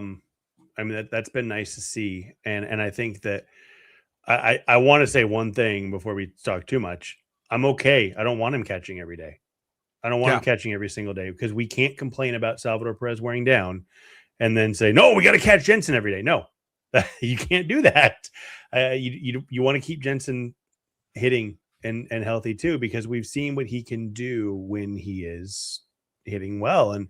mean, that's been nice to see. And I think that I want to say one thing before we talk too much. I'm okay. I don't want him catching every day. I don't want him catching every single day, because we can't complain about Salvador Perez wearing down and then say, no, we got to catch Jensen every day. No, You can't do that. You want to keep Jensen hitting and healthy too, because we've seen what he can do when he is hitting well. And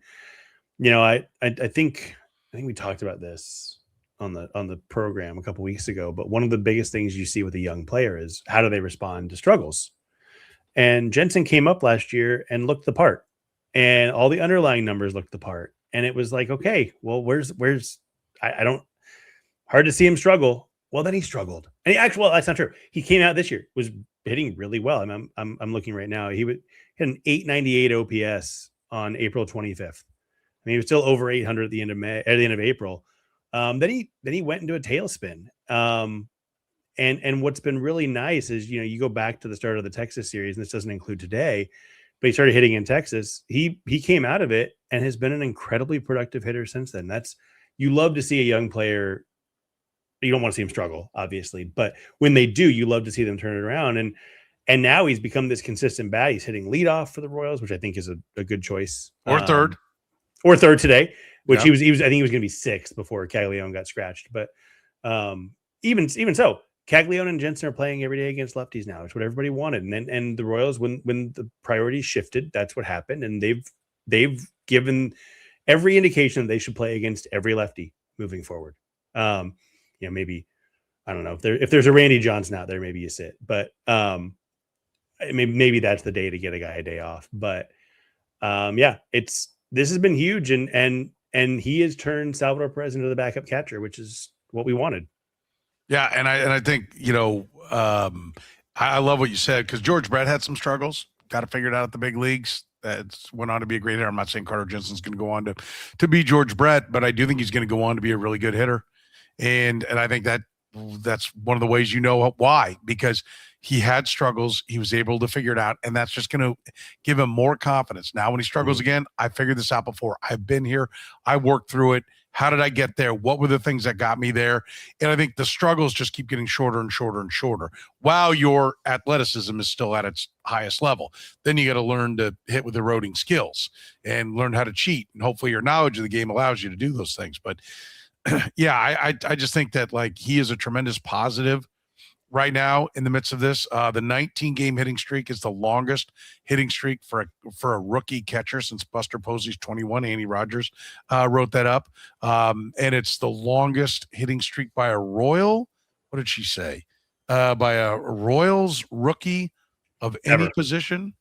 I think we talked about this on the program a couple weeks ago, but one of the biggest things you see with a young player is how do they respond to struggles. And Jensen came up last year and looked the part, and all the underlying numbers looked the part. And it was like, okay, well, where's I don't, hard to see him struggle. Well, then he struggled. And well, that's not true. He came out this year, was hitting really well. I'm looking right now. He had an 898 OPS on April 25th. I mean, he was still over 800 at the end of May, at the end of April. Then he went into a tailspin. And what's been really nice is, you go back to the start of the Texas series, and this doesn't include today, but he started hitting in Texas. He came out of it and has been an incredibly productive hitter since then. You love to see a young player. You don't want to see him struggle, obviously, but when they do, you love to see them turn it around. And now he's become this consistent bat. He's hitting leadoff for the Royals, which I think is a good choice. Or third today, which I think he was going to be sixth before Caglione got scratched. But even so, Caglione and Jensen are playing every day against lefties now. It's what everybody wanted. And the Royals, when the priorities shifted, that's what happened. And they've given every indication that they should play against every lefty moving forward. Maybe, I don't know, if there's a Randy Johnson out there, maybe you sit, but maybe that's the day to get a guy a day off. But this has been huge, and he has turned Salvador Perez into the backup catcher, which is what we wanted. Yeah, and I think I love what you said, because George Brett had some struggles, got to figure it out at the big leagues. That's went on to be a great hitter. I'm not saying Carter Jensen's going to go on to be George Brett, but I do think he's going to go on to be a really good hitter, and I think that's one of the ways why, because he had struggles, he was able to figure it out, and that's just going to give him more confidence. Now, when he struggles again, I figured this out before. I've been here, I worked through it. How did I get there? What were the things that got me there? And I think the struggles just keep getting shorter and shorter and shorter while your athleticism is still at its highest level. Then you got to learn to hit with eroding skills and learn how to cheat. And hopefully your knowledge of the game allows you to do those things. But I just think that he is a tremendous positive right now in the midst of this. The 19-game hitting streak is the longest hitting streak for a rookie catcher since Buster Posey's 21. Andy Rogers wrote that up. And it's the longest hitting streak by a Royal. What did she say? By a Royals rookie of any position.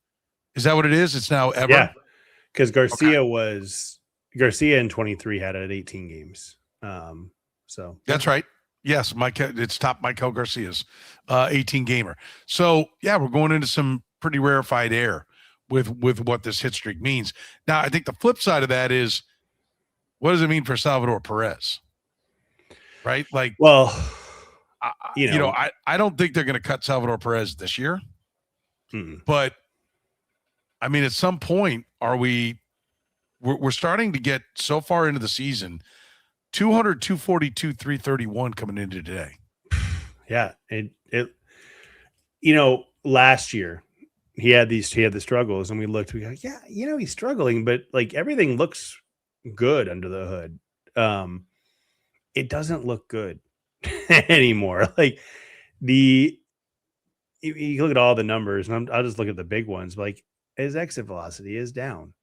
Is that what it is? It's now ever? Yeah, because Garcia in 23 had it at 18 games. So that's right. Yes, it's top Michael Garcia's 18 gamer. So we're going into some pretty rarefied air with what this hit streak means. Now, I think the flip side of that is, what does it mean for Salvador Perez? Right? I don't think they're going to cut Salvador Perez this year. But I mean, at some point, we're starting to get so far into the season. 200, 242, 331 coming into today. Yeah. Last year he had the struggles, and we go, he's struggling, but everything looks good under the hood. It doesn't look good anymore. You look at all the numbers, and I'll just look at the big ones. His exit velocity is down.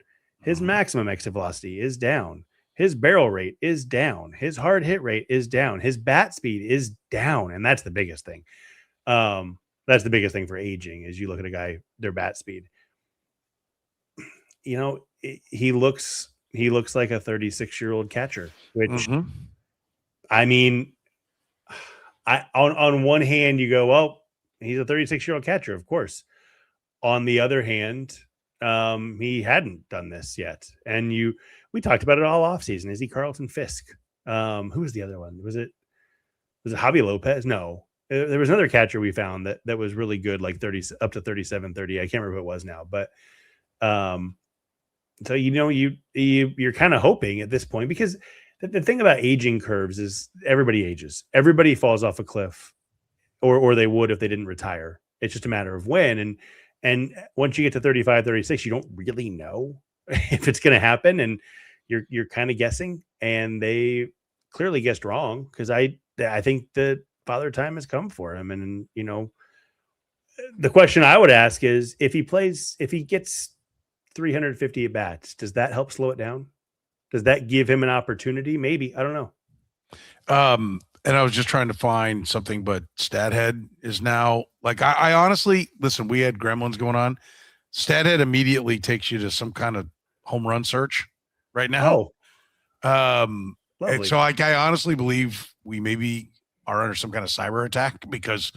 His maximum exit velocity is down. His barrel rate is down. His hard hit rate is down. His bat speed is down. And that's the biggest thing. That's the biggest thing for aging, is you look at a guy, their bat speed. He looks like a 36-year-old catcher, which I mean, on one hand you go, well, he's a 36-year-old catcher, of course. On the other hand, he hadn't done this yet. And we talked about it all offseason. Is he Carlton Fisk? Who was the other one? Was it Javi Lopez? No. There was another catcher we found that was really good, 30 up to 37, 30. I can't remember who it was now. But so you're kind of hoping at this point, because the thing about aging curves is everybody ages. Everybody falls off a cliff, or they would if they didn't retire. It's just a matter of when. And once you get to 35, 36, you don't really know if it's going to happen, and you're kind of guessing. And they clearly guessed wrong, because I I think the Father Time has come for him. And, the question I would ask is if he gets 350 at bats, does that help slow it down? Does that give him an opportunity? Maybe. I don't know. And I was just trying to find something, but Stathead is now like, I honestly, listen, we had Gremlins going on. Stathead immediately takes you to some kind of home run search right now. And so I honestly believe we maybe are under some kind of cyber attack because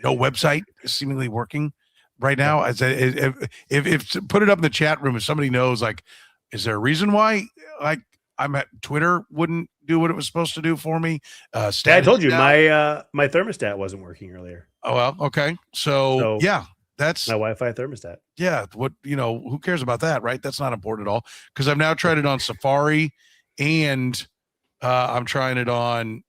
no website is seemingly working right now. As if put it up in the chat room, if somebody knows, like, is there a reason why, like, I'm at Twitter wouldn't do what it was supposed to do for me? I told you my thermostat wasn't working earlier. Oh, well, okay. So yeah, that's my Wi-Fi thermostat. Yeah, who cares about that, right? That's not important at all. Because I've now tried it on Safari, and I'm trying it on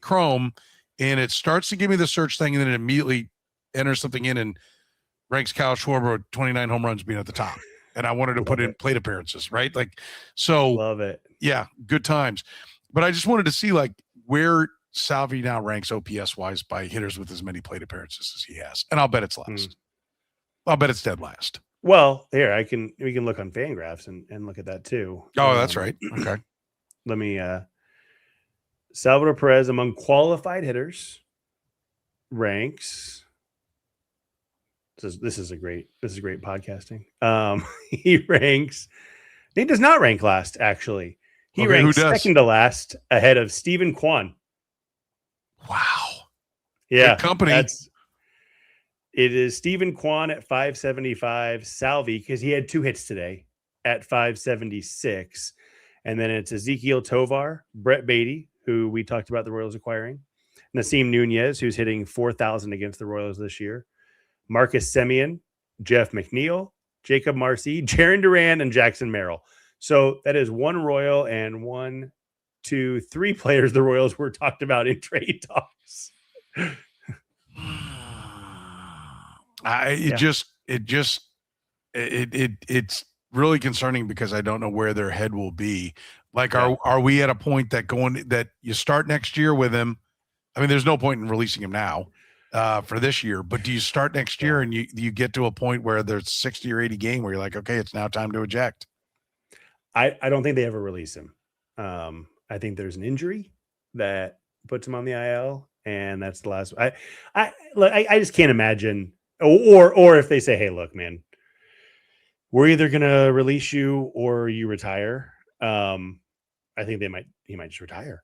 Chrome, and it starts to give me the search thing, and then it immediately enters something in and ranks Kyle Schwarber with 29 home runs being at the top. And I wanted to put in plate appearances, right? Like, so love it. Yeah, good times. But I just wanted to see like where Salvi now ranks OPS wise by hitters with as many plate appearances as he has. And I'll bet it's last. I'll bet it's dead last. Well, here we can look on Fangraphs and look at that too. Oh, that's right. Okay. Let me Salvador Perez among qualified hitters ranks. This is great podcasting. He does not rank last, actually. He ranks second to last ahead of Stephen Kwan. Wow. Yeah. Good company. It is Stephen Kwan at 575, Salvi, because he had 2 hits today, at 576. And then it's Ezekiel Tovar, Brett Beatty, who we talked about the Royals acquiring, Nasim Nunez, who's hitting 4,000 against the Royals this year, Marcus Semien, Jeff McNeil, Jacob Marcy, Jaron Duran, and Jackson Merrill. So that is 1 Royal and 1, 2, 3 players the Royals were talked about in trade talks. It's really concerning because I don't know where their head will be. Like, are we at a point that you start next year with him? I mean, there's no point in releasing him now for this year, but do you start next year and you get to a point where there's 60 or 80 game where you're like, okay, it's now time to eject? I don't think they ever release him. I think there's an injury that puts him on the IL, and that's the last. I just can't imagine. Or if they say, hey, look, man, we're either gonna release you or you retire. I think he might just retire.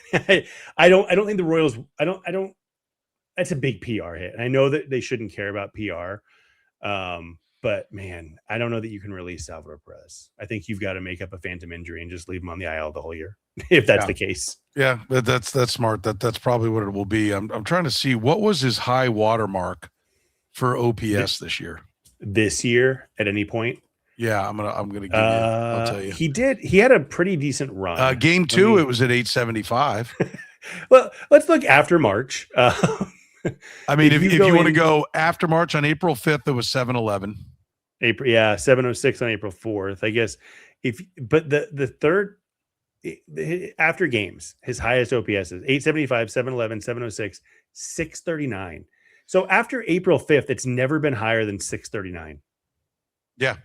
I don't think the Royals. I don't. That's a big PR hit. And I know that they shouldn't care about PR. But man, I don't know that you can release Salvador Perez. I think you've got to make up a phantom injury and just leave him on the IL the whole year, if that's the case. Yeah, that's smart. That's probably what it will be. I'm trying to see what was his high water mark for OPS this year. This year, at any point. Yeah, I'm gonna give you. I'll tell you. He had a pretty decent run. Game 2, it was at 875. Well, let's look after March. I mean, if you want to go after March, on April 5th, it was 711. 706 on April 4th. I guess but the third after games, his highest OPS is 875, 711, 706, 639. So after April 5th, it's never been higher than 639. Yeah.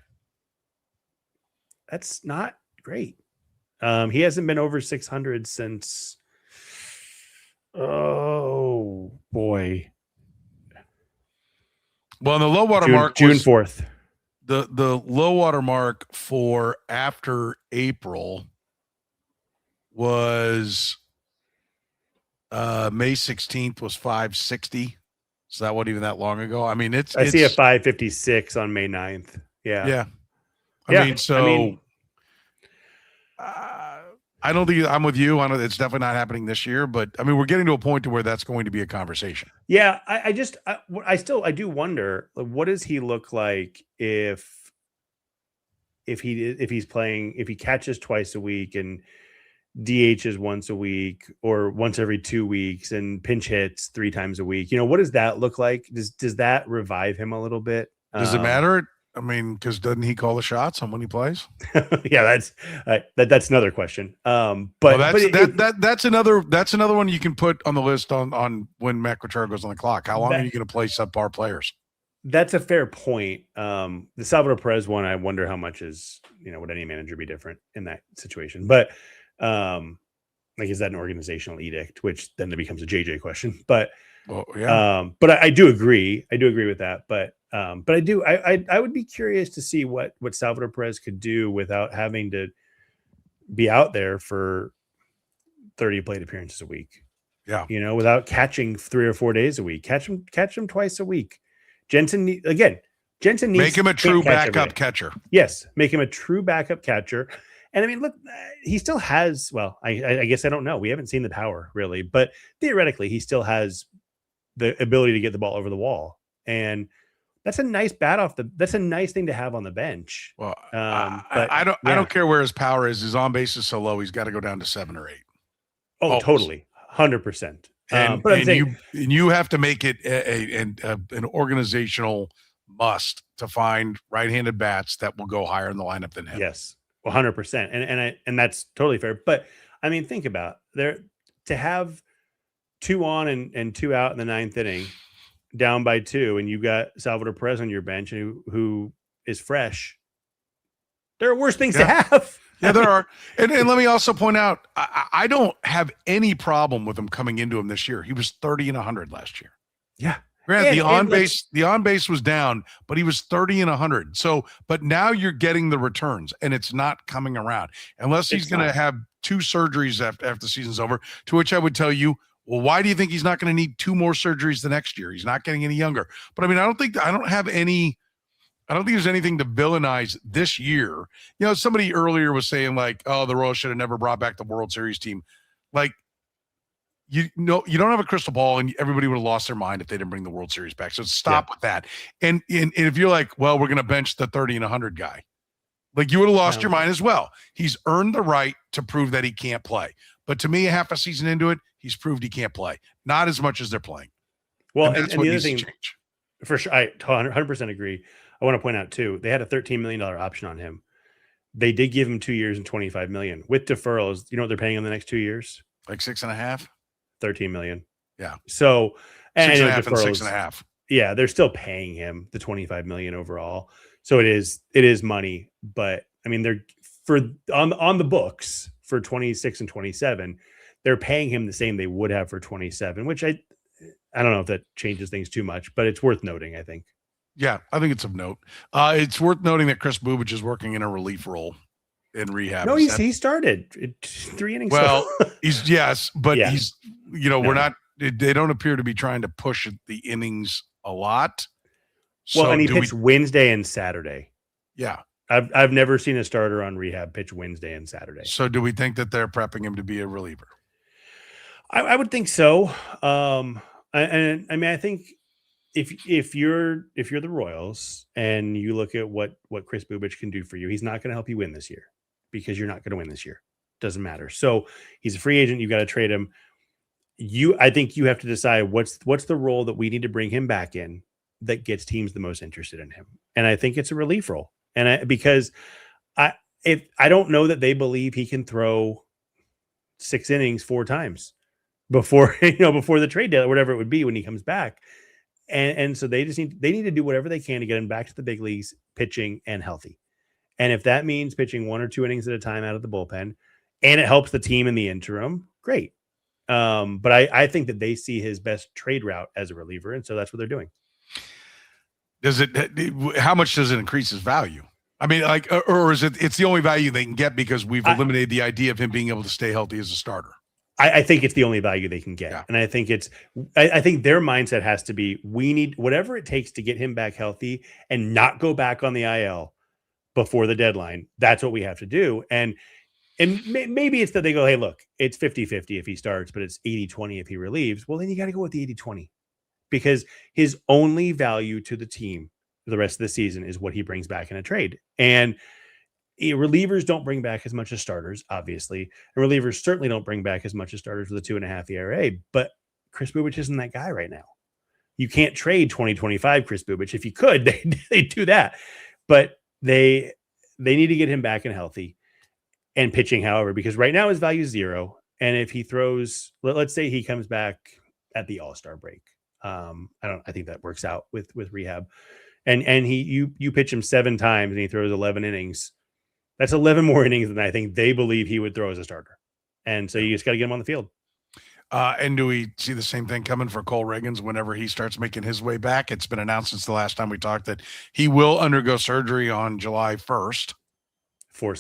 That's not great. He hasn't been over 600 since, oh boy. Well, the low water mark June 4th. The low water mark for after April was May 16th was 560. So that wasn't even that long ago. I mean, I see a 556 on May 9th. Yeah. Yeah. I don't think I'm with you. It's definitely not happening this year, but I mean, we're getting to a point to where that's going to be a conversation. Yeah. I do wonder, what does he look like if he catches twice a week and DHs once a week or once every 2 weeks and pinch hits 3 times a week? What does that look like? Does that revive him a little bit? Does it matter? I mean, because doesn't he call the shots on when he plays? Yeah, that's another question. Well, that's another one you can put on the list on when Matt Quatraro goes on the clock. How long are you going to play subpar players? That's a fair point. The Salvador Perez one, I wonder how much is, would any manager be different in that situation? But is that an organizational edict, which then it becomes a JJ question? But but I do agree. I do agree with that. But I would be curious to see what Salvador Perez could do without having to be out there for 30 plate appearances a week. Yeah. Without catching 3 or 4 days a week. Catch him twice a week. Jensen needs make him a true backup catcher. Yes, make him a true backup catcher. And I mean, look, he still has. Well, I guess I don't know. We haven't seen the power really, but theoretically, he still has the ability to get the ball over the wall, and that's a nice that's a nice thing to have on the bench. Well, I don't care where his power is. His on base is so low. He's got to go down to 7 or 8. Oh, always. Totally, 100%. But you have to make it an organizational must to find right-handed bats that will go higher in the lineup than him. Yes, 100%, and that's totally fair. But I mean, think about to have 2 on and 2 out in the 9th inning, down by 2, and you got Salvador Perez on your bench who is fresh. There are worse things to have. Yeah, there are. And let me also point out, I don't have any problem with him coming into him this year. He was 30 and 100 last year. Yeah. Granted, the on base was down, but he was 30 and 100. So, but now you're getting the returns, and it's not coming around unless he's going to have 2 surgeries after the season's over. To which I would tell you, well, why do you think he's not going to need 2 more surgeries the next year? He's not getting any younger. But I mean, I don't think there's anything to villainize this year. Somebody earlier was saying like, oh, the Royals should have never brought back the World Series team. Like, you don't have a crystal ball, and everybody would have lost their mind if they didn't bring the World Series back. So stop with that. And if you're like, well, we're going to bench the 30 and 100 guy, like you would have lost your mind as well. He's earned the right to prove that he can't play. But to me, half a season into it, he's proved he can't play. Not as much as they're playing. Well, and the other thing, for sure, I 100% agree. I want to point out too, they had a $13 million option on him. They did give him 2 years and $25 million with deferrals. You know what they're paying him the next 2 years? Like 6.5, 13 million. Yeah. So, and 6.5 and 6.5. Yeah. They're still paying him the 25 million overall. So it is money, but I mean, they're on the books for 26 and 27, they're paying him the same they would have for 27, which I don't know if that changes things too much, but it's worth noting, I think. Yeah, I think it's of note. It's worth noting that Chris Bubic is working in a relief role in rehab. No, he started 3 innings. Well, he's we're not. They don't appear to be trying to push the innings a lot. Well, and he pitched Wednesday and Saturday. Yeah, I've never seen a starter on rehab pitch Wednesday and Saturday. So, do we think that they're prepping him to be a reliever? I would think so. And I mean, I think. If you're the Royals and you look at what Chris Bubic can do for you, he's not going to help you win this year because you're not going to win this year. Doesn't matter. So he's a free agent. You've got to trade him. I think you have to decide what's the role that we need to bring him back in that gets teams the most interested in him. And I think it's a relief role. And because I don't know that they believe he can throw 6 innings 4 times before the trade deadline, whatever it would be when he comes back. And so they need to do whatever they can to get him back to the big leagues, pitching and healthy. And if that means pitching 1 or 2 innings at a time out of the bullpen, and it helps the team in the interim, great. But I think that they see his best trade route as a reliever, and so that's what they're doing. How much does it increase his value? I mean, or is it's the only value they can get because we've eliminated the idea of him being able to stay healthy as a starter? I think it's the only value they can get. Yeah. And I think I think their mindset has to be, we need whatever it takes to get him back healthy and not go back on the IL before the deadline. That's what we have to do. And maybe it's that they go, hey, look, it's 50-50 if he starts, but it's 80-20 if he relieves. Well, then you got to go with the 80-20 because his only value to the team for the rest of the season is what he brings back in a trade. And relievers don't bring back as much as starters, obviously. And relievers certainly don't bring back as much as starters with a 2.5 ERA. But Chris Bubic isn't that guy right now. You can't trade 2025 Chris Bubic. If you could, they'd do that. But they need to get him back and healthy and pitching, however, because right now his value is 0. And if he throws, let's say he comes back at the All-Star break. I think that works out with rehab. And you pitch him 7 times and he throws 11 innings. That's 11 more innings than I think they believe he would throw as a starter. And so you just got to get him on the field. And do we see the same thing coming for Cole Ragans whenever he starts making his way back? It's been announced since the last time we talked that he will undergo surgery on July 1st. For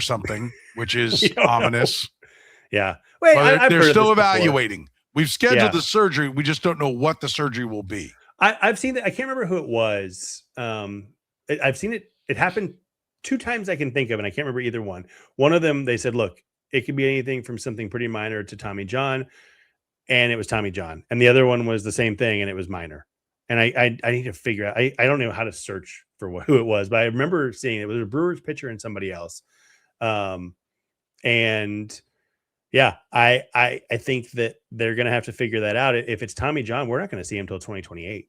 something, which is ominous. Know. Yeah. Wait, they're still evaluating. Before. We've scheduled the surgery. We just don't know what the surgery will be. I've seen that. I can't remember who it was. I've seen it. It happened 2 times I can think of, and I can't remember either one. One of them, they said, look, it could be anything from something pretty minor to Tommy John, and it was Tommy John. And the other one was the same thing, and it was minor. And I need to figure out. I don't know how to search for who it was, but I remember seeing it was a Brewers pitcher and somebody else. And yeah, I think that they're going to have to figure that out. If it's Tommy John, we're not going to see him until 2028.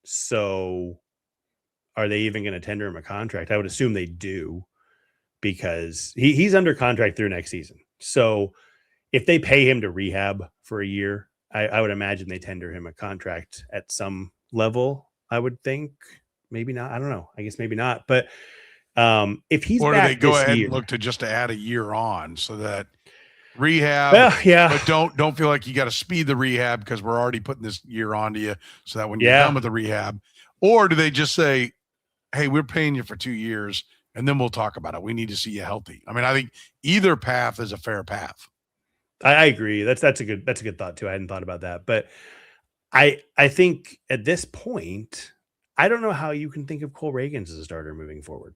So are they even going to tender him a contract? I would assume they do, because he's under contract through next season. So if they pay him to rehab for a year, I would imagine they tender him a contract at some level. I would think. Maybe not. I don't know. I guess maybe not. But if he's or back do they go ahead year, and look to add a year on so that rehab? Well, yeah. But don't feel like you got to speed the rehab because we're already putting this year on to you, so that when you're done with the rehab, or do they just say, "Hey, we're paying you for 2 years, and then we'll talk about it. We need to see you healthy." I mean, I think either path is a fair path. I agree. That's a good thought too. I hadn't thought about that, but I think at this point, I don't know how you can think of Cole Ragans as a starter moving forward.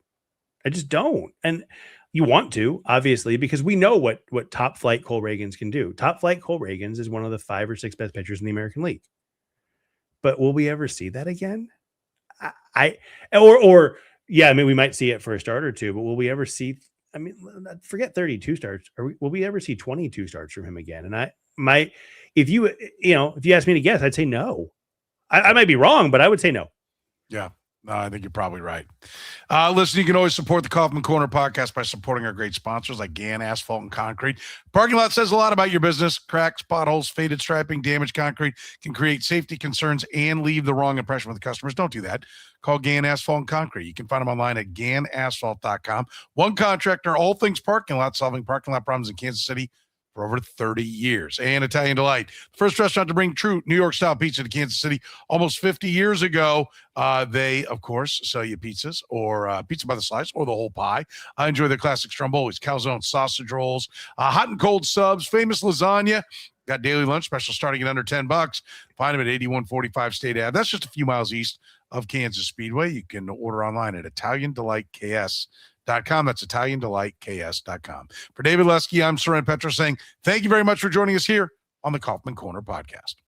I just don't. And you want to, obviously, because we know what top flight Cole Ragans can do. Top flight Cole Ragans is one of the 5 or 6 best pitchers in the American League. But will we ever see that again? Yeah, I mean, we might see it for a start or two, but will we ever see? I mean, forget 32 starts. Will we ever see 22 starts from him again? And if you ask me to guess, I'd say no. I might be wrong, but I would say no. Yeah. No, I think you're probably right. Listen, you can always support the Kaufman Corner podcast by supporting our great sponsors like Gann Asphalt and Concrete. Parking lot says a lot about your business. Cracks, potholes, faded striping, damaged concrete can create safety concerns and leave the wrong impression with the customers. Don't do that. Call Gann Asphalt and Concrete. You can find them online at GannAsphalt.com. One contractor, all things parking lot, solving parking lot problems in Kansas City for over 30 years. And Italian Delight, first restaurant to bring true New York style pizza to Kansas City almost 50 years ago. They, of course, sell you pizzas or pizza by the slice or the whole pie. I enjoy their classic stromboli's, calzone, sausage rolls, hot and cold subs, famous lasagna. Got daily lunch special starting at under $10. Find them at 8145 State Ave. That's just a few miles east of Kansas Speedway. You can order online at ItalianDelightKS.com. That's ItalianDelightKS.com. For David Lesky, I'm Soren Petro saying thank you very much for joining us here on the Kaufman Corner podcast.